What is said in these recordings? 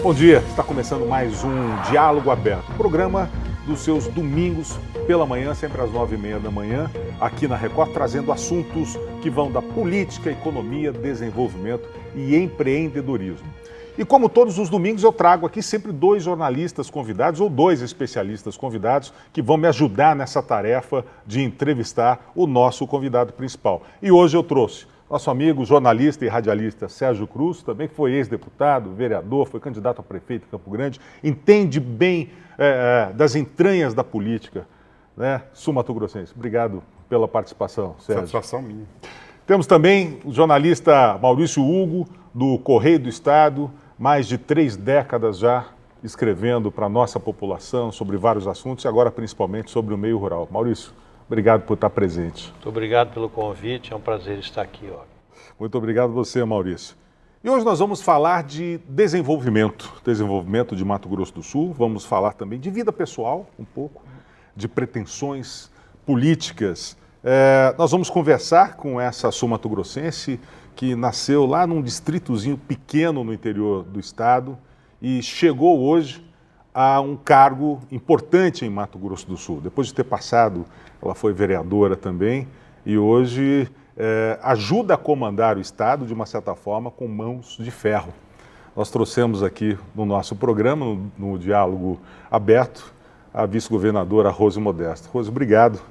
Bom dia, está começando mais um Diálogo Aberto, programa dos seus domingos pela manhã, sempre às 9h30 da manhã, aqui na Record, trazendo assuntos que vão da política, economia, desenvolvimento e empreendedorismo. E como todos os domingos eu trago aqui sempre dois jornalistas convidados ou dois especialistas convidados que vão me ajudar nessa tarefa de entrevistar o nosso convidado principal. E hoje eu trouxe nosso amigo, jornalista e radialista Sérgio Cruz, também foi ex-deputado, vereador, foi candidato a prefeito de Campo Grande, entende bem das entranhas da política, né? Sul-mato-grossense. Obrigado pela participação, Sérgio. Satisfação minha. Temos também o jornalista Maurício Hugo, do Correio do Estado, mais de 3 décadas já escrevendo para a nossa população sobre vários assuntos e agora principalmente sobre o meio rural. Maurício, obrigado por estar presente. Muito obrigado pelo convite, é um prazer estar aqui. Muito obrigado você, Maurício. E hoje nós vamos falar de desenvolvimento de Mato Grosso do Sul, vamos falar também de vida pessoal, um pouco, de pretensões políticas. Nós vamos conversar com essa sul-mato-grossense que nasceu lá num distritozinho pequeno no interior do estado e chegou hoje a um cargo importante em Mato Grosso do Sul. Depois de ter passado, ela foi vereadora também e hoje ajuda a comandar o estado de uma certa forma com mãos de ferro. Nós trouxemos aqui no nosso programa, no Diálogo Aberto, a vice-governadora Rose Modesto. Rose, obrigado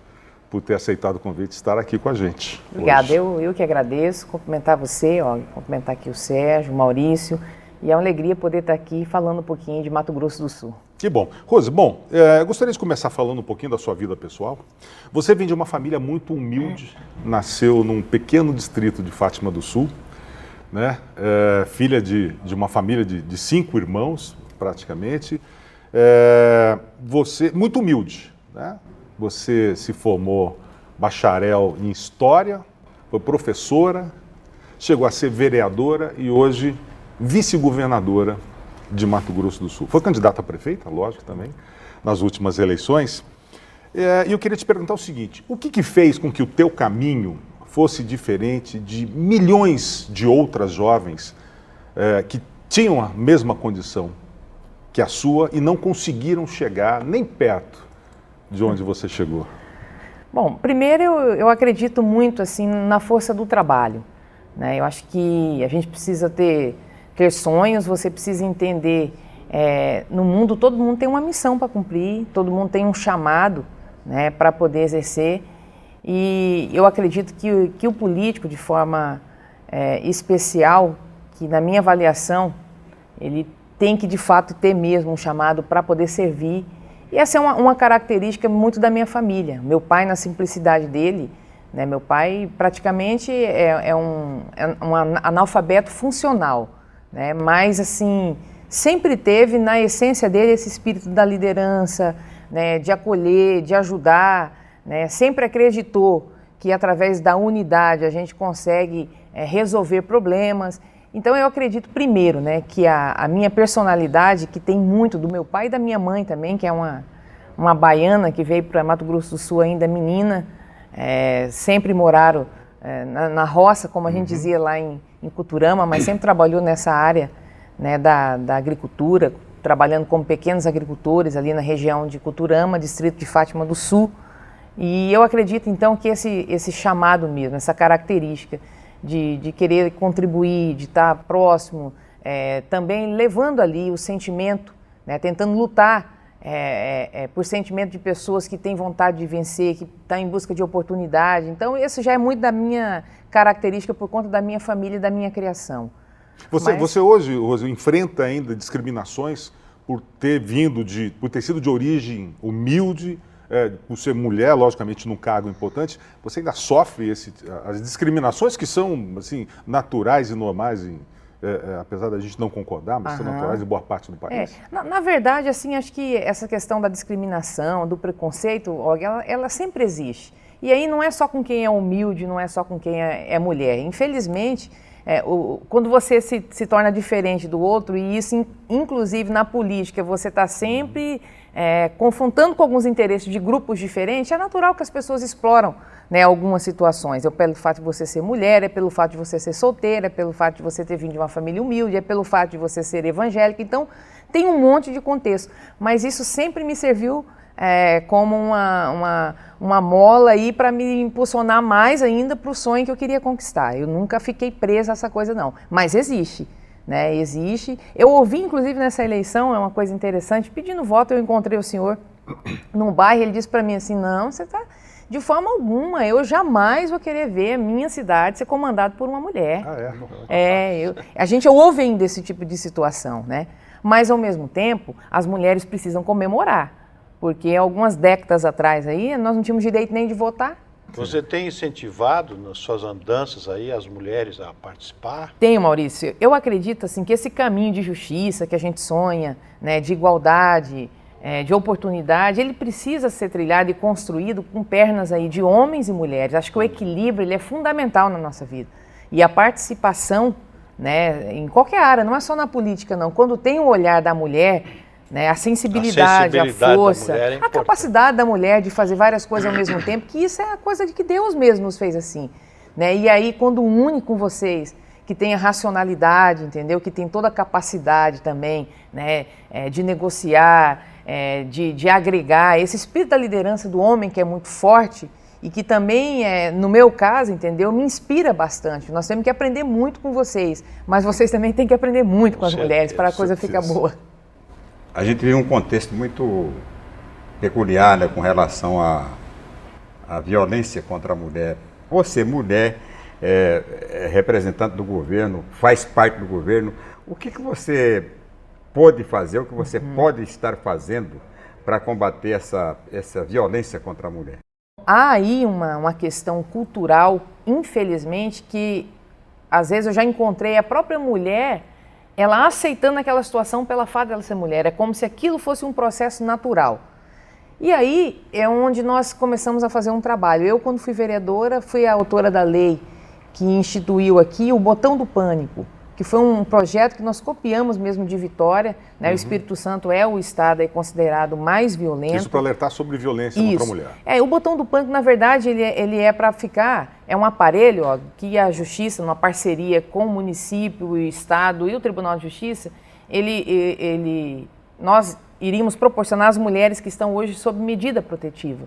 por ter aceitado o convite de estar aqui com a gente. Obrigada, eu que agradeço, cumprimentar você, cumprimentar aqui o Sérgio, o Maurício, e é uma alegria poder estar aqui falando um pouquinho de Mato Grosso do Sul. Que bom. Rose, gostaria de começar falando um pouquinho da sua vida pessoal. Você vem de uma família muito humilde, nasceu num pequeno distrito de Fátima do Sul, né? Filha de uma família de 5 irmãos, praticamente. Você, muito humilde, né? Você se formou bacharel em História, foi professora, chegou a ser vereadora e hoje vice-governadora de Mato Grosso do Sul. Foi candidata a prefeita, lógico, também, nas últimas eleições. E eu queria te perguntar o seguinte, o que fez com que o teu caminho fosse diferente de milhões de outras jovens que tinham a mesma condição que a sua e não conseguiram chegar nem perto de onde você chegou? Bom, primeiro eu acredito muito assim na força do trabalho, né? Eu acho que a gente precisa ter sonhos, você precisa entender, no mundo todo mundo tem uma missão para cumprir, todo mundo tem um chamado, né, para poder exercer, e eu acredito que o político, de forma especial, que na minha avaliação, ele tem que de fato ter mesmo um chamado para poder servir, e essa é uma característica muito da minha família. Meu pai, na simplicidade dele, né, meu pai praticamente é um analfabeto funcional, né? Mas assim, sempre teve na essência dele esse espírito da liderança, né? De acolher, de ajudar, né? Sempre acreditou que através da unidade a gente consegue resolver problemas. Então eu acredito primeiro, né, que a minha personalidade, que tem muito do meu pai e da minha mãe também, que é uma baiana que veio para Mato Grosso do Sul ainda menina, sempre moraram na roça, como a gente dizia lá em Cuturama, mas sempre trabalhou nessa área, né, da agricultura, trabalhando como pequenos agricultores ali na região de Cuturama, distrito de Fátima do Sul. E eu acredito então que esse chamado mesmo, essa característica de querer contribuir, de estar próximo, também levando ali o sentimento, né, tentando lutar por sentimento de pessoas que têm vontade de vencer, que estão em busca de oportunidade. Então, isso já é muito da minha característica por conta da minha família e da minha criação. Você hoje enfrenta ainda discriminações por ter sido de origem humilde, por ser mulher, logicamente, num cargo importante, você ainda sofre as discriminações que são assim, naturais e normais apesar da gente não concordar, mas são naturais em boa parte do país? Na verdade, assim, acho que essa questão da discriminação, do preconceito, Olga, ela sempre existe. E aí não é só com quem é humilde, não é só com quem é mulher. Infelizmente, quando você se torna diferente do outro, e isso, inclusive na política, você está sempre confrontando com alguns interesses de grupos diferentes, é natural que as pessoas exploram, né, algumas situações. É pelo fato de você ser mulher, é pelo fato de você ser solteira, é pelo fato de você ter vindo de uma família humilde, é pelo fato de você ser evangélica. Então, tem um monte de contexto. Mas isso sempre me serviu como uma mola aí para me impulsionar mais ainda para o sonho que eu queria conquistar. Eu nunca fiquei presa a essa coisa, não. Mas existe. Né, existe. Eu ouvi, inclusive, nessa eleição, é uma coisa interessante, pedindo voto, eu encontrei o senhor num bairro, ele disse para mim assim, não, você está... De forma alguma, eu jamais vou querer ver a minha cidade ser comandada por uma mulher. A gente ouve ainda esse tipo de situação, né? Mas, ao mesmo tempo, as mulheres precisam comemorar, porque algumas décadas atrás aí, nós não tínhamos direito nem de votar. Você tem incentivado nas suas andanças aí as mulheres a participar? Tenho, Maurício. Eu acredito assim, que esse caminho de justiça que a gente sonha, né, de igualdade, de oportunidade, ele precisa ser trilhado e construído com pernas aí de homens e mulheres. Acho que o equilíbrio ele é fundamental na nossa vida. E a participação, né, em qualquer área, não é só na política, não. Quando tem o olhar da mulher, né, a sensibilidade, a força, a capacidade da mulher de fazer várias coisas ao mesmo tempo, que isso é a coisa de que Deus mesmo nos fez assim. Né? E aí, quando une com vocês, que tem a racionalidade, entendeu? Que tem toda a capacidade também, né, de negociar, de agregar, esse espírito da liderança do homem que é muito forte e que também, no meu caso, entendeu, me inspira bastante. Nós temos que aprender muito com vocês, mas vocês também têm que aprender muito com as mulheres para a coisa ficar boa. A gente vive um contexto muito peculiar, né, com relação à violência contra a mulher. Você, mulher, representante do governo, faz parte do governo, o que você pode fazer, o que você pode estar fazendo para combater essa violência contra a mulher? Há aí uma questão cultural, infelizmente, que às vezes eu já encontrei a própria mulher, ela aceitando aquela situação pela fato dela ser mulher. É como se aquilo fosse um processo natural. E aí é onde nós começamos a fazer um trabalho. Eu, quando fui vereadora, fui a autora da lei que instituiu aqui o Botão do Pânico, que foi um projeto que nós copiamos mesmo de Vitória, né? O Espírito Santo é o estado aí considerado mais violento. Isso para alertar sobre violência contra a mulher. O Botão do Pânico, na verdade, ele é para ficar, é um aparelho que a Justiça, numa parceria com o município, o estado e o Tribunal de Justiça, nós iríamos proporcionar às mulheres que estão hoje sob medida protetiva.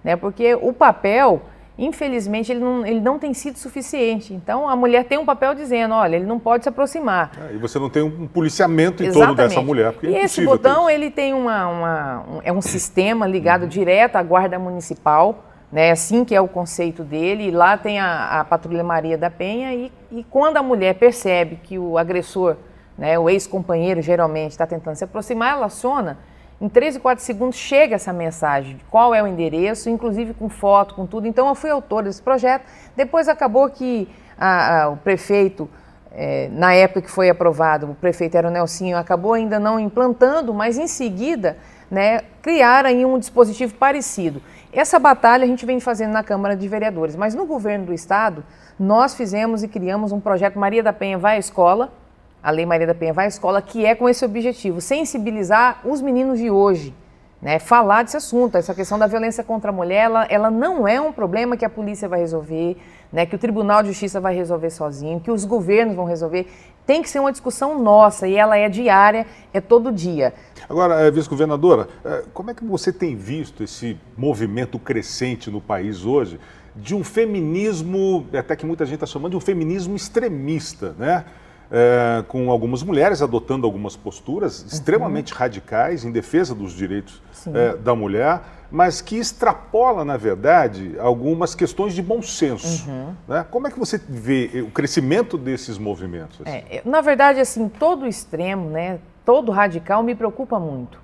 Né? Porque o papel, infelizmente, ele não tem sido suficiente. Então, a mulher tem um papel dizendo, olha, ele não pode se aproximar. E você não tem um policiamento em torno dessa mulher, porque é esse botão, ele tem um sistema ligado direto à Guarda Municipal, né, assim que é o conceito dele, e lá tem a Patrulha Maria da Penha, e quando a mulher percebe que o agressor, né, o ex-companheiro, geralmente, está tentando se aproximar, ela aciona. Em 3 e 4 segundos chega essa mensagem de qual é o endereço, inclusive com foto, com tudo. Então, eu fui autora desse projeto. Depois acabou que o prefeito, na época que foi aprovado, o prefeito era o Nelsinho, acabou ainda não implantando, mas em seguida, né, criaram aí um dispositivo parecido. Essa batalha a gente vem fazendo na Câmara de Vereadores, mas no governo do estado, nós fizemos e criamos um projeto Maria da Penha Vai à Escola, a Lei Maria da Penha Vai à Escola, que é com esse objetivo, sensibilizar os meninos de hoje, né, falar desse assunto, essa questão da violência contra a mulher, ela não é um problema que a polícia vai resolver, né, que o Tribunal de Justiça vai resolver sozinho, que os governos vão resolver, tem que ser uma discussão nossa e ela é diária, é todo dia. Agora, vice-governadora, como é que você tem visto esse movimento crescente no país hoje de um feminismo, até que muita gente está chamando de um feminismo extremista, né? Com algumas mulheres adotando algumas posturas extremamente radicais em defesa dos direitos da mulher, mas que extrapola, na verdade, algumas questões de bom senso. Né? Como é que você vê o crescimento desses movimentos? Assim? Na verdade, assim, todo extremo, né, todo radical me preocupa muito.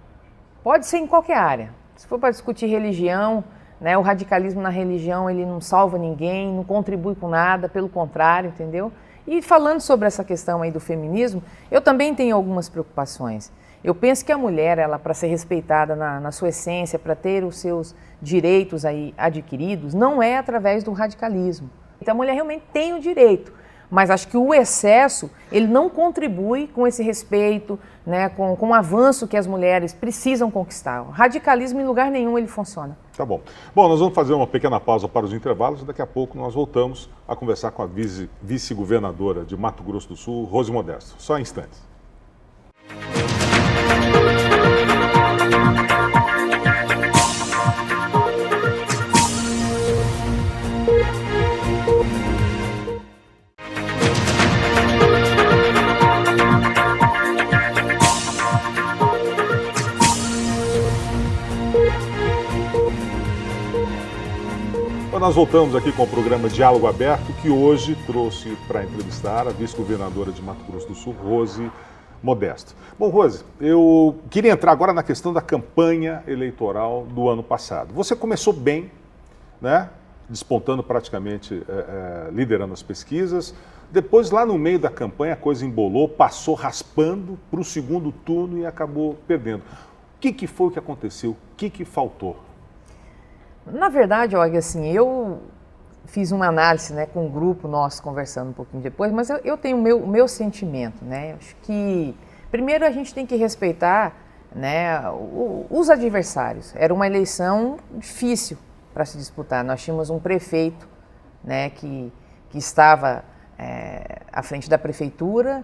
Pode ser em qualquer área. Se for para discutir religião, né, o radicalismo na religião ele não salva ninguém, não contribui com nada, pelo contrário, entendeu? E falando sobre essa questão aí do feminismo, eu também tenho algumas preocupações. Eu penso que a mulher, ela para ser respeitada na sua essência, para ter os seus direitos aí adquiridos, não é através do radicalismo. Então a mulher realmente tem o direito, mas acho que o excesso, ele não contribui com esse respeito, né, com o avanço que as mulheres precisam conquistar. O radicalismo em lugar nenhum ele funciona. Tá bom. Bom, nós vamos fazer uma pequena pausa para os intervalos e daqui a pouco nós voltamos a conversar com a vice-governadora de Mato Grosso do Sul, Rose Modesto. Só em instantes. Nós voltamos aqui com o programa Diálogo Aberto, que hoje trouxe para entrevistar a vice-governadora de Mato Grosso do Sul, Rose Modesto. Bom, Rose, eu queria entrar agora na questão da campanha eleitoral do ano passado. Você começou bem, né? Despontando praticamente, liderando as pesquisas. Depois, lá no meio da campanha, a coisa embolou, passou raspando para o segundo turno e acabou perdendo. O que foi que aconteceu? O que faltou? Na verdade, olha, assim, eu fiz uma análise, né, com um grupo nosso conversando um pouquinho depois, mas eu tenho o meu sentimento, né? Acho que primeiro a gente tem que respeitar, né, os adversários. Era uma eleição difícil para se disputar. Nós tínhamos um prefeito, né, que estava à frente da prefeitura,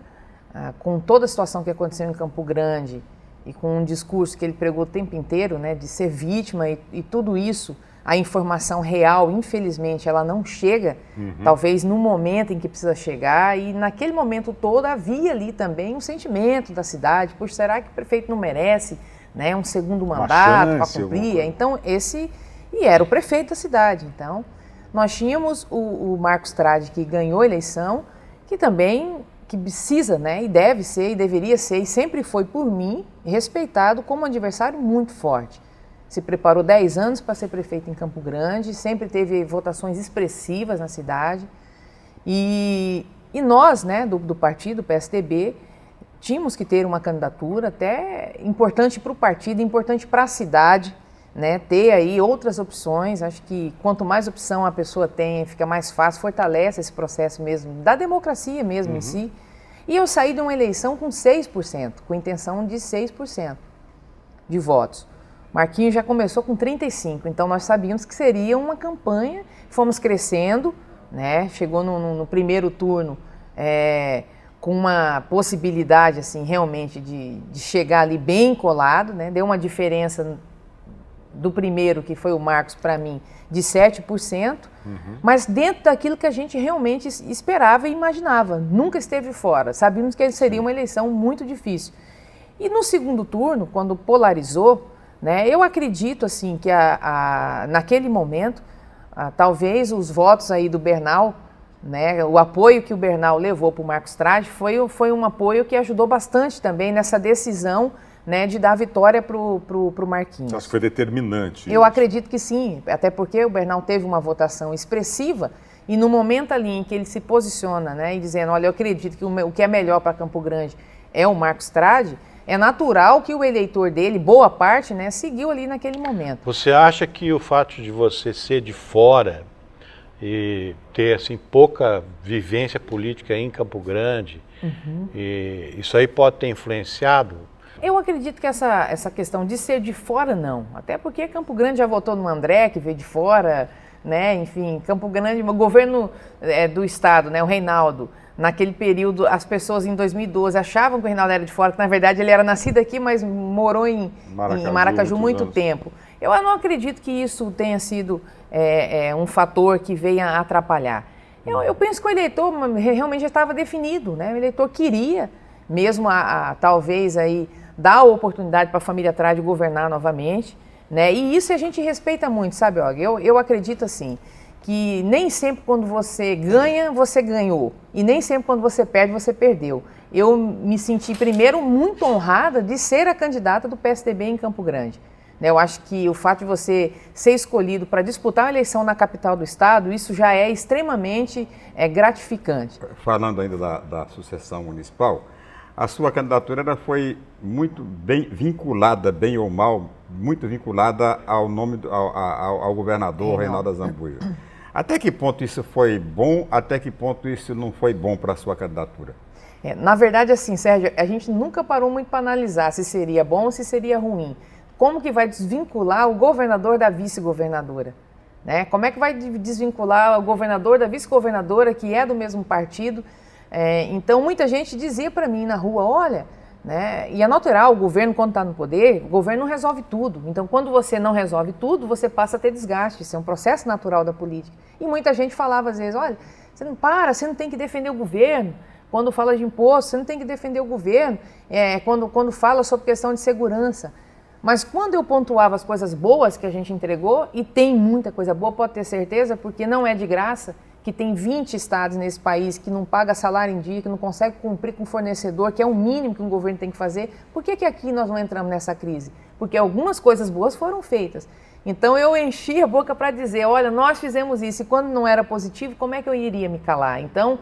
com toda a situação que aconteceu em Campo Grande e com um discurso que ele pregou o tempo inteiro, né, de ser vítima e tudo isso. A informação real, infelizmente, ela não chega, talvez no momento em que precisa chegar, e naquele momento todo havia ali também um sentimento da cidade, pois será que o prefeito não merece, né, um segundo mandato para cumprir? Então, e era o prefeito da cidade. Então, nós tínhamos o Marcos Trade, que ganhou a eleição, que também que precisa, né, e deve ser, e deveria ser, e sempre foi por mim, respeitado como um adversário muito forte. Se preparou 10 anos para ser prefeito em Campo Grande, sempre teve votações expressivas na cidade. E nós, né, do partido, PSDB, tínhamos que ter uma candidatura até importante para o partido, importante para a cidade, né, ter aí outras opções. Acho que quanto mais opção a pessoa tem, fica mais fácil, fortalece esse processo mesmo, da democracia mesmo em si. E eu saí de uma eleição com 6%, com intenção de 6% de votos. Marquinhos já começou com 35%, então nós sabíamos que seria uma campanha, fomos crescendo, né? Chegou no primeiro turno com uma possibilidade assim, realmente de chegar ali bem colado, né? Deu uma diferença do primeiro, que foi o Marcos, para mim, de 7%, mas dentro daquilo que a gente realmente esperava e imaginava, nunca esteve fora, sabíamos que seria uma eleição muito difícil. E no segundo turno, quando polarizou, né, eu acredito assim, que naquele momento, talvez os votos aí do Bernal, né, o apoio que o Bernal levou para o Marcos Trade foi um apoio que ajudou bastante também nessa decisão, né, de dar a vitória para o Marquinhos. Acho que foi determinante. Eu acredito que sim, até porque o Bernal teve uma votação expressiva e no momento ali em que ele se posiciona, né, e dizendo, olha, eu acredito que o que é melhor para Campo Grande é o Marcos Trade, é natural que o eleitor dele, boa parte, né, seguiu ali naquele momento. Você acha que o fato de você ser de fora e ter assim, pouca vivência política em Campo Grande, e isso aí pode ter influenciado? Eu acredito que essa questão de ser de fora, não. Até porque Campo Grande já votou no André, que veio de fora, né? Enfim, Campo Grande, o governo do estado, né, o Reinaldo, naquele período, as pessoas em 2012 achavam que o Reinaldo era de fora, que na verdade ele era nascido aqui, mas morou em Maracaju muito tempo. Eu não acredito que isso tenha sido um fator que venha atrapalhar. Eu penso que o eleitor realmente já estava definido, né? O eleitor queria mesmo talvez aí dar a oportunidade para a família Trade governar novamente, né? E isso a gente respeita muito, sabe, Og? Eu acredito assim, que nem sempre quando você ganha, você ganhou. E nem sempre quando você perde, você perdeu. Eu me senti, primeiro, muito honrada de ser a candidata do PSDB em Campo Grande. né? Eu acho que o fato de você ser escolhido para disputar uma eleição na capital do estado, isso já é extremamente gratificante. Falando ainda da sucessão municipal, a sua candidatura ela foi muito bem vinculada, bem ou mal, muito vinculada ao nome ao governador Reinaldo Azambuja. Até que ponto isso foi bom, até que ponto isso não foi bom para a sua candidatura? Na verdade, assim, Sérgio, a gente nunca parou muito para analisar se seria bom ou se seria ruim. Como que vai desvincular o governador da vice-governadora? Né? Como é que vai desvincular o governador da vice-governadora, que é do mesmo partido? Então, muita gente dizia para mim na rua, olha, né, e é natural, o governo, quando está no poder, o governo não resolve tudo. Então, quando você não resolve tudo, você passa a ter desgaste. Isso é um processo natural da política. E muita gente falava às vezes, olha, você não tem que defender o governo. Quando fala de imposto, você não tem que defender o governo. Quando fala sobre questão de segurança. Mas quando eu pontuava as coisas boas que a gente entregou, e tem muita coisa boa, pode ter certeza, porque não é de graça, que tem 20 estados nesse país que não paga salário em dia, que não consegue cumprir com o fornecedor, que é o mínimo que um governo tem que fazer. Por que aqui nós não entramos nessa crise? Porque algumas coisas boas foram feitas. Então eu enchi a boca para dizer, olha, nós fizemos isso, e quando não era positivo, como é que eu iria me calar? Então,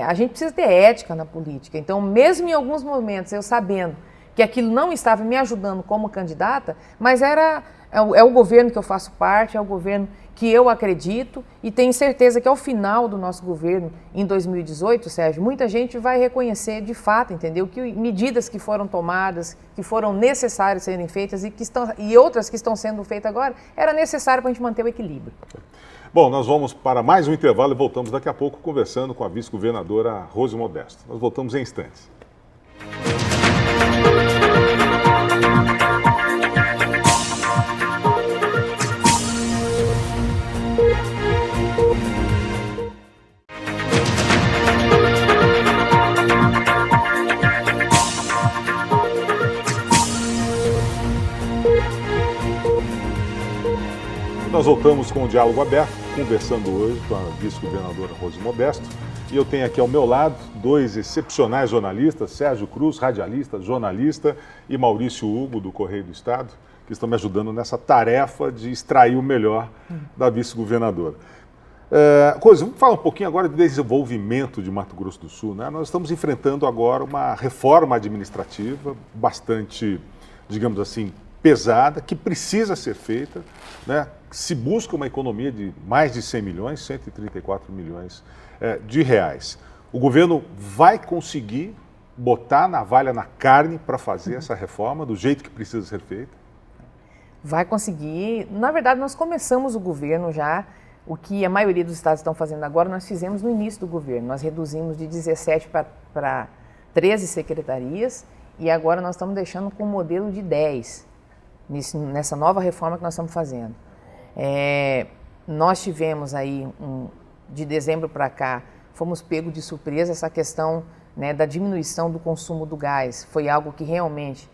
a gente precisa ter ética na política. Então, mesmo em alguns momentos, eu sabendo que aquilo não estava me ajudando como candidata, mas é o governo que eu faço parte, é o governo que eu acredito, e tenho certeza que ao final do nosso governo, em 2018, Sérgio, muita gente vai reconhecer de fato, entendeu? Que medidas que foram tomadas, que foram necessárias serem feitas e outras que estão sendo feitas agora, era necessário para a gente manter o equilíbrio. Bom, nós vamos para mais um intervalo e voltamos daqui a pouco conversando com a vice-governadora Rose Modesto. Nós voltamos em instantes. Nós voltamos com o Diálogo Aberto, conversando hoje com a vice-governadora Rose Modesto. E eu tenho aqui ao meu lado dois excepcionais jornalistas, Sérgio Cruz, radialista, jornalista, e Maurício Hugo, do Correio do Estado, que estão me ajudando nessa tarefa de extrair o melhor da vice-governadora. Vamos falar um pouquinho agora de desenvolvimento de Mato Grosso do Sul, né? Nós estamos enfrentando agora uma reforma administrativa bastante, digamos assim, pesada, que precisa ser feita, né? Se busca uma economia de mais de 100 milhões, 134 milhões de reais. O governo vai conseguir botar a navalha na carne para fazer essa reforma do jeito que precisa ser feita? Vai conseguir. Na verdade, nós começamos o governo já, o que a maioria dos estados estão fazendo agora, nós fizemos no início do governo. Nós reduzimos de 17 para 13 secretarias e agora nós estamos deixando com um modelo de 10, nessa nova reforma que nós estamos fazendo. Nós tivemos aí, de dezembro para cá, fomos pegos de surpresa essa questão, né, da diminuição do consumo do gás. Foi algo que realmente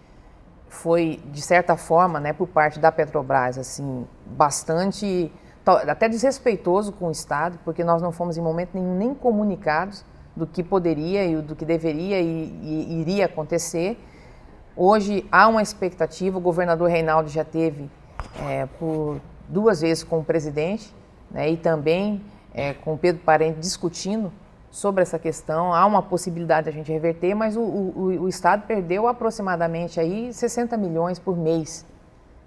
foi, de certa forma, né, por parte da Petrobras, assim, bastante, até desrespeitoso com o Estado, porque nós não fomos em momento nenhum nem comunicados do que poderia e do que deveria e iria acontecer. Hoje há uma expectativa, o governador Reinaldo já teve por 2 vezes com o presidente, né, e também com o Pedro Parente discutindo sobre essa questão. Há uma possibilidade de a gente reverter, mas o Estado perdeu aproximadamente aí 60 milhões por mês.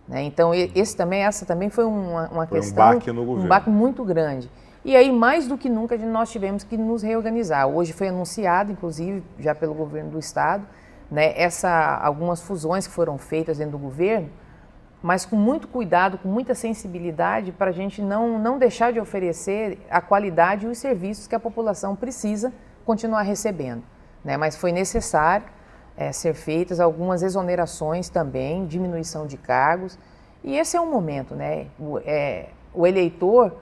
Né? Então, essa também foi uma questão, um baque no governo. Um baque muito grande. E aí, mais do que nunca, nós tivemos que nos reorganizar. Hoje foi anunciado, inclusive, já pelo governo do Estado, né, algumas fusões que foram feitas dentro do governo, mas com muito cuidado, com muita sensibilidade, para a gente não deixar de oferecer a qualidade e os serviços que a população precisa continuar recebendo. Né? Mas foi necessário ser feitas algumas exonerações também, diminuição de cargos, e esse é um momento, né? O eleitor,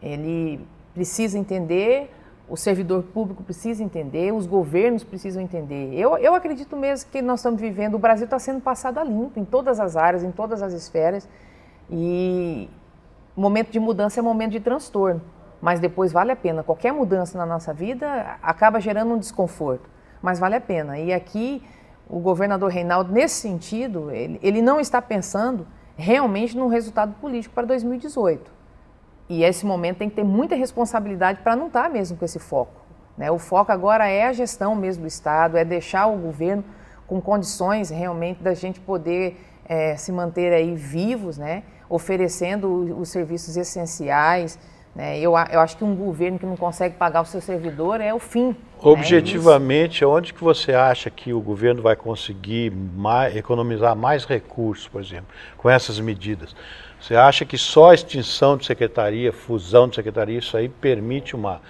ele precisa entender, o servidor público precisa entender, os governos precisam entender. Eu acredito mesmo que nós estamos vivendo, o Brasil está sendo passado a limpo em todas as áreas, em todas as esferas, e o momento de mudança é momento de transtorno, mas depois vale a pena. Qualquer mudança na nossa vida acaba gerando um desconforto, mas vale a pena. E aqui o governador Reinaldo, nesse sentido, ele não está pensando realmente num resultado político para 2018. E esse momento tem que ter muita responsabilidade para não estar mesmo com esse foco, né? O foco agora é a gestão mesmo do Estado, é deixar o governo com condições realmente da gente poder se manter aí vivos, né? Oferecendo os serviços essenciais, né? Eu acho que um governo que não consegue pagar o seu servidor é o fim. Objetivamente, né? Onde que você acha que o governo vai conseguir economizar mais recursos, por exemplo, com essas medidas? Você acha que só a extinção de secretaria, fusão de secretaria, isso aí permite uma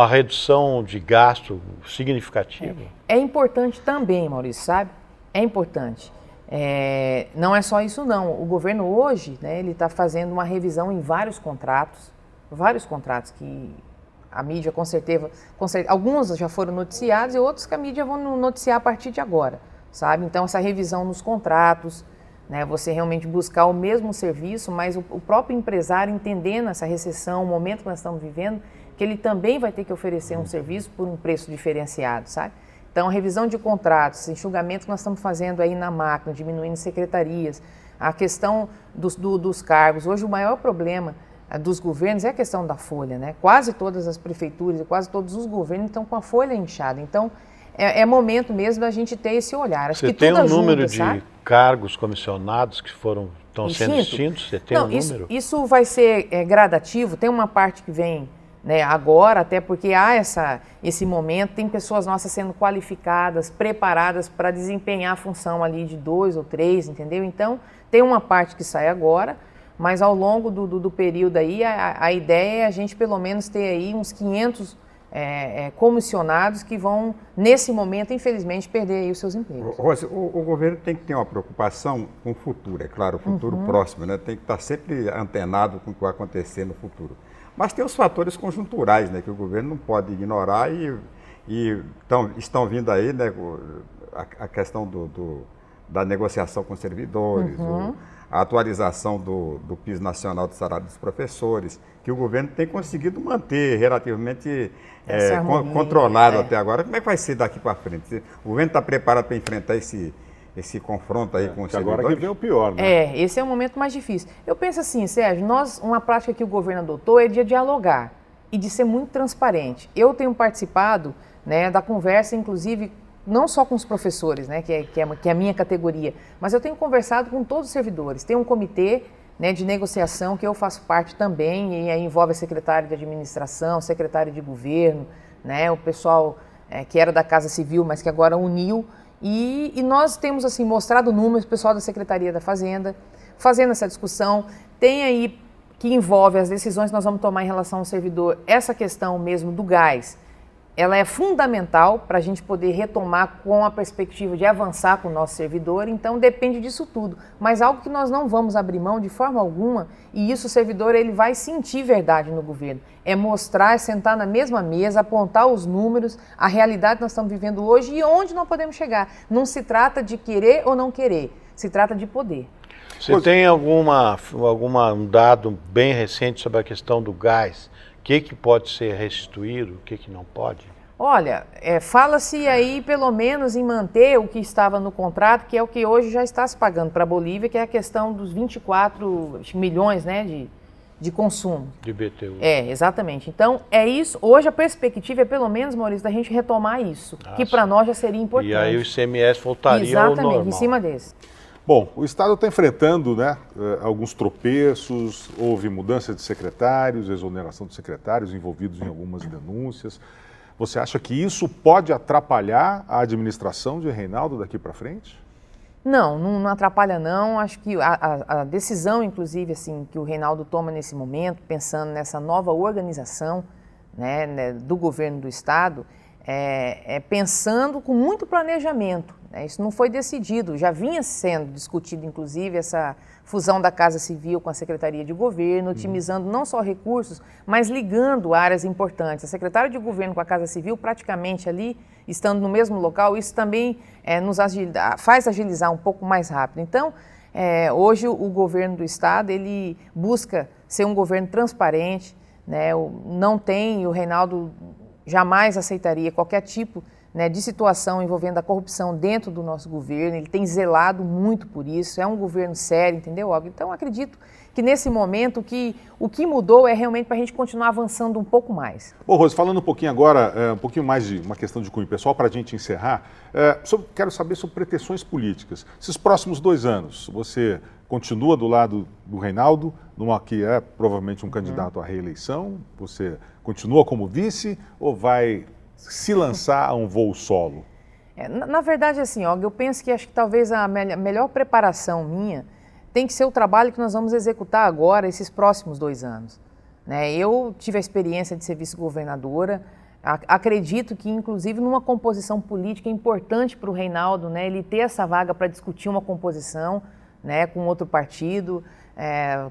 redução de gasto significativa? É importante também, Maurício, sabe? É importante. Não é só isso não. O governo hoje, né, ele está fazendo uma revisão em vários contratos que a mídia com certeza, alguns já foram noticiados e outros que a mídia vão noticiar a partir de agora, sabe? Então essa revisão nos contratos, né, você realmente buscar o mesmo serviço, mas o próprio empresário entendendo essa recessão, o momento que nós estamos vivendo, que ele também vai ter que oferecer um serviço por um preço diferenciado, sabe? Então, a revisão de contratos, enxugamento que nós estamos fazendo aí na máquina, diminuindo secretarias, a questão dos cargos. Hoje, o maior problema dos governos é a questão da folha, né? Quase todas as prefeituras e quase todos os governos estão com a folha inchada. Então, é momento mesmo da gente ter esse olhar. Acho que tem tudo um ajuda, número de sabe? cargos comissionados que estão sendo extintos? Você tem um número? Isso vai ser gradativo. Tem uma parte que vem, né, agora, até porque há esse momento, tem pessoas nossas sendo qualificadas, preparadas para desempenhar a função ali de 2 ou 3, entendeu? Então, tem uma parte que sai agora, mas ao longo do período aí, a ideia é a gente pelo menos ter aí uns 500 comissionados que vão, nesse momento, infelizmente, perder aí os seus empregos. Rose, o governo tem que ter uma preocupação com o futuro, é claro, o futuro próximo, né? Tem que estar sempre antenado com o que vai acontecer no futuro. Mas tem os fatores conjunturais, né, que o governo não pode ignorar estão vindo aí, né, a questão da negociação com os servidores, a atualização do piso nacional do salário dos professores, que o governo tem conseguido manter relativamente controlado até agora. Como é que vai ser daqui para frente? O governo está preparado para enfrentar esse confronto aí com os servidores? Agora que vem o pior, né? Esse é o momento mais difícil. Eu penso assim, Sérgio, uma prática que o governo adotou é de dialogar e de ser muito transparente. Eu tenho participado, né, da conversa, inclusive, não só com os professores, né, que é a minha categoria, mas eu tenho conversado com todos os servidores. Tem um comitê, né, de negociação que eu faço parte também, e aí envolve a secretária de administração, secretário de governo, né, o pessoal que era da Casa Civil, mas que agora uniu. E nós temos assim mostrado números, o pessoal da Secretaria da Fazenda, fazendo essa discussão. Tem aí que envolve as decisões que nós vamos tomar em relação ao servidor, essa questão mesmo do gás, ela é fundamental para a gente poder retomar com a perspectiva de avançar com o nosso servidor, então depende disso tudo. Mas algo que nós não vamos abrir mão de forma alguma, e isso o servidor ele vai sentir verdade no governo, é mostrar, sentar na mesma mesa, apontar os números, a realidade que nós estamos vivendo hoje e onde nós podemos chegar. Não se trata de querer ou não querer, se trata de poder. Você tem um dado bem recente sobre a questão do gás? O que pode ser restituído, o que não pode? Olha, fala-se aí pelo menos em manter o que estava no contrato, que é o que hoje já está se pagando para a Bolívia, que é a questão dos 24 milhões, né, de consumo. De BTU. Exatamente. Então, é isso. Hoje a perspectiva é pelo menos, Maurício, da gente retomar isso, que para nós já seria importante. E aí o ICMS voltaria ao normal. Exatamente, em cima desse. Bom, o Estado está enfrentando, né, alguns tropeços, houve mudança de secretários, exoneração de secretários envolvidos em algumas denúncias. Você acha que isso pode atrapalhar a administração de Reinaldo daqui para frente? Não atrapalha não. Acho que a decisão, inclusive, assim, que o Reinaldo toma nesse momento, pensando nessa nova organização, né, do governo do Estado, pensando com muito planejamento. Isso não foi decidido, já vinha sendo discutido, inclusive, essa fusão da Casa Civil com a Secretaria de Governo, otimizando não só recursos, mas ligando áreas importantes. A Secretaria de Governo com a Casa Civil, praticamente ali, estando no mesmo local, isso também faz agilizar um pouco mais rápido. Então, hoje o governo do Estado, ele busca ser um governo transparente, né? O Reinaldo jamais aceitaria qualquer tipo né, de situação envolvendo a corrupção dentro do nosso governo, ele tem zelado muito por isso, é um governo sério, entendeu, Olga? Então, acredito que nesse momento o que mudou é realmente para a gente continuar avançando um pouco mais. Bom, Rose, falando um pouquinho agora, um pouquinho mais de uma questão de cunho pessoal, para a gente encerrar, quero saber sobre pretensões políticas. Esses próximos 2 anos, você continua do lado do Reinaldo, que é provavelmente um candidato à reeleição, você continua como vice ou vai se lançar a um voo solo? Na verdade, assim, Olga, eu penso que acho que talvez a melhor preparação minha tem que ser o trabalho que nós vamos executar agora, esses próximos 2 anos. Né? Eu tive a experiência de ser vice-governadora, acredito que, inclusive, numa composição política é importante para o Reinaldo, né, ele ter essa vaga para discutir uma composição, né, com outro partido,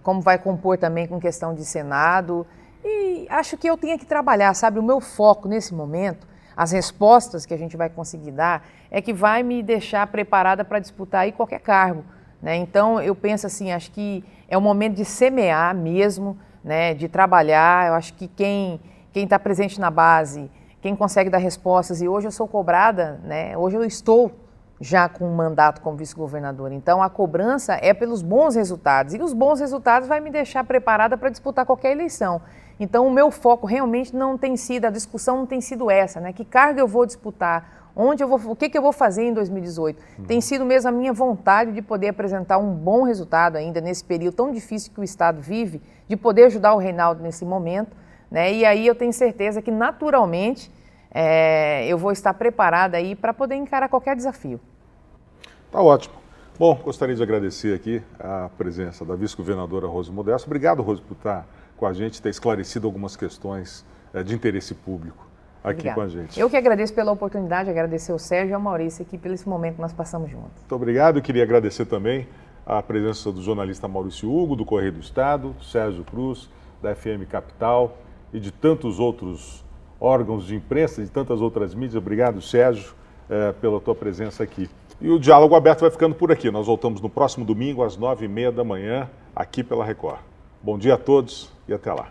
como vai compor também com questão de Senado. E acho que eu tenho que trabalhar, sabe, o meu foco nesse momento, as respostas que a gente vai conseguir dar, é que vai me deixar preparada para disputar aí qualquer cargo. Né? Então, eu penso assim, acho que é o momento de semear mesmo, né, de trabalhar. Eu acho que quem está presente na base, quem consegue dar respostas, e hoje eu sou cobrada, né, hoje eu estou já com um mandato como vice-governadora. Então, a cobrança é pelos bons resultados, e os bons resultados vai me deixar preparada para disputar qualquer eleição. Então, o meu foco realmente não tem sido, a discussão não tem sido essa, né? Que cargo eu vou disputar, o que eu vou fazer em 2018. Tem sido mesmo a minha vontade de poder apresentar um bom resultado ainda nesse período tão difícil que o Estado vive, de poder ajudar o Reinaldo nesse momento, né? E aí eu tenho certeza que, naturalmente, eu vou estar preparada aí para poder encarar qualquer desafio. Tá ótimo. Bom, gostaria de agradecer aqui a presença da vice-governadora Rose Modesto. Obrigado, Rose, por estar com a gente, ter esclarecido algumas questões de interesse público aqui Obrigada. com a gente. Eu que agradeço pela oportunidade, agradecer ao Sérgio e ao Maurício aqui pelo esse momento que nós passamos juntos. Muito obrigado. Eu queria agradecer também a presença do jornalista Maurício Hugo, do Correio do Estado, Sérgio Cruz, da FM Capital e de tantos outros órgãos de imprensa, de tantas outras mídias. Obrigado, Sérgio, pela tua presença aqui. E o Diálogo Aberto vai ficando por aqui. Nós voltamos no próximo domingo, às 9h30 da manhã, aqui pela Record. Bom dia a todos e até lá.